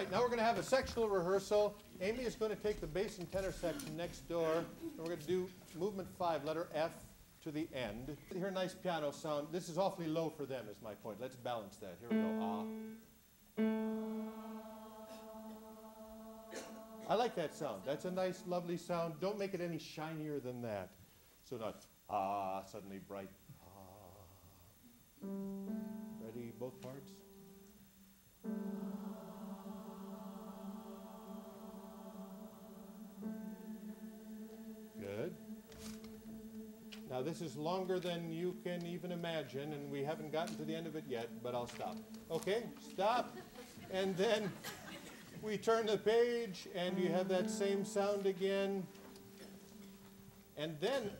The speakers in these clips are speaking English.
right, now we're going to have a sectional rehearsal. Amy is going to take the bass and tenor section next door, and we're going to do movement 5, letter F to the end. Hear a nice piano sound. This is awfully low for them, is my point. Let's balance that. Here we go. Ah. I like that sound. That's a nice, lovely sound. Don't make it any shinier than that. So not ah, suddenly bright. Ah. Ready, both parts? Good. Now this is longer than you can even imagine, and we haven't gotten to the end of it yet, but I'll stop. Okay, stop. And then we turn the page, and you have that same sound again. And then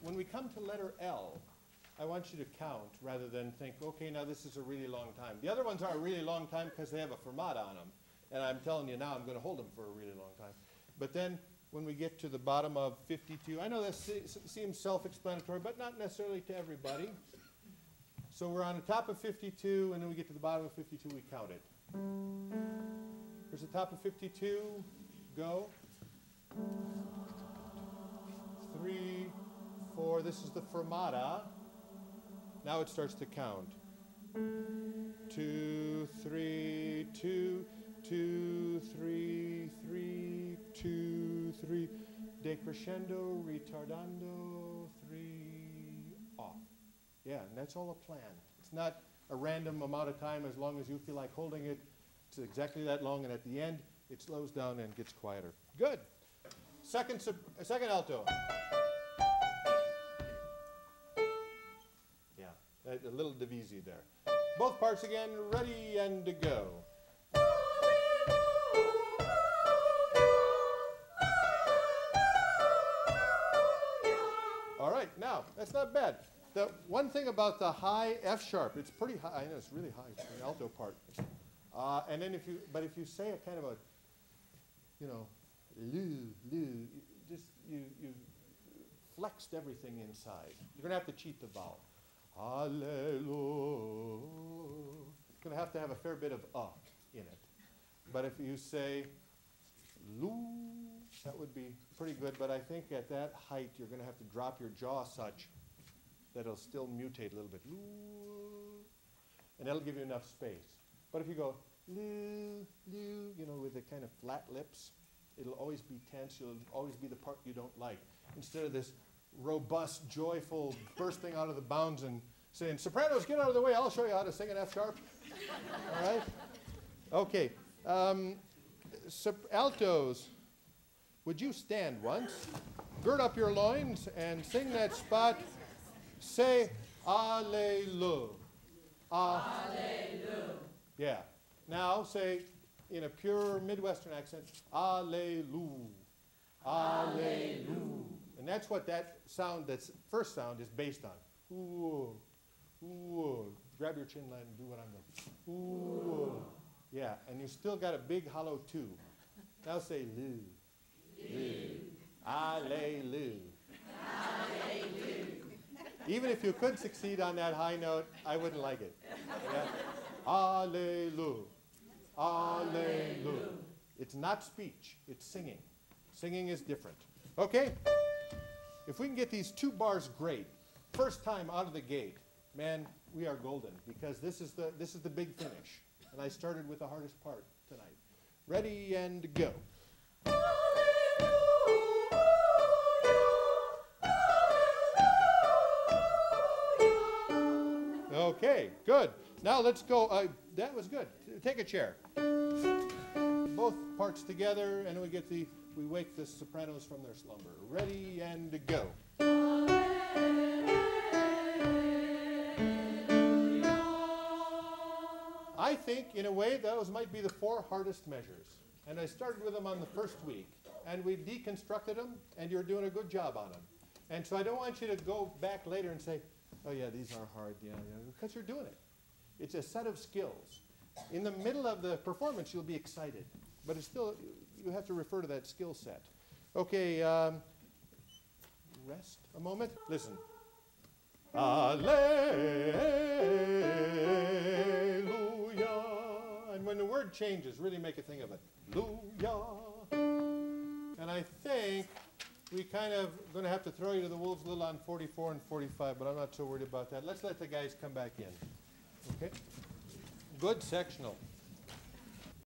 when we come to letter L, I want you to count rather than think, okay, now this is a really long time. The other ones are a really long time because they have a fermata on them. And I'm telling you now, I'm going to hold them for a really long time. But then when we get to the bottom of 52, I know that seems self-explanatory, but not necessarily to everybody. So we're on the top of 52, and then we get to the bottom of 52, we count it. Here's the top of 52, go. 3, 4, this is the fermata. Now it starts to count. 2, 3, 2, 2, 3, 3, 2, 3. Decrescendo, retardando, 3, off. Yeah, and that's all a plan. It's not a random amount of time as long as you feel like holding it. It's exactly that long, and at the end, it slows down and gets quieter. Good. Second alto. A little divisi there. Both parts again, ready and to go. All right, now, that's not bad. The one thing about the high F sharp, it's pretty high. I know it's really high for the alto part. And then if you say a kind of a, you know, you flexed everything inside. You're going to have to cheat the vowel. Hallelujah. Going to have a fair bit of in it. But if you say loo, that would be pretty good. But I think at that height, you're going to have to drop your jaw such that it'll still mutate a little bit. Loo, and that'll give you enough space. But if you go loo, loo, you know, with the kind of flat lips, it'll always be tense. It'll always be the part you don't like. Instead of this robust, joyful, bursting out of the bounds and saying, sopranos, get out of the way, I'll show you how to sing an F sharp. All right? Okay. Altos, would you stand once, gird up your loins, and sing that spot, say, Alleluia. Alleluia. Yeah. Now say, in a pure Midwestern accent, Alleluia. Alleluia. And that's what that sound, that first sound, is based on. Ooh, ooh. Grab your chin line and do what I'm doing. Ooh. Yeah, and you still got a big hollow 2. Now say lu. Lu. Alleluia. Alleluia. Even if you could succeed on that high note, I wouldn't like it. Yeah? Alleluia. Alleluia. It's not speech, it's singing. Singing is different. Okay? If we can get these 2 bars great, first time out of the gate, man, we are golden, because this is the big finish. And I started with the hardest part tonight. Ready and go. Okay, good. Now let's go. That was good. Take a chair. Both parts together, and we wake the sopranos from their slumber. Ready and go. I think, in a way, those might be the 4 hardest measures. And I started with them on the first week, and we deconstructed them, and you're doing a good job on them. And so I don't want you to go back later and say, oh yeah, these are hard, yeah, because you're doing it. It's a set of skills. In the middle of the performance, you'll be excited, but it's still, you have to refer to that skill set. Okay, rest a moment. Listen. Alleluia. And when the word changes, really make a thing of it. Hallelujah. And I think we kind of going to have to throw you to the wolves a little on 44 and 45, but I'm not so worried about that. Let's let the guys come back in. Okay? Good sectional.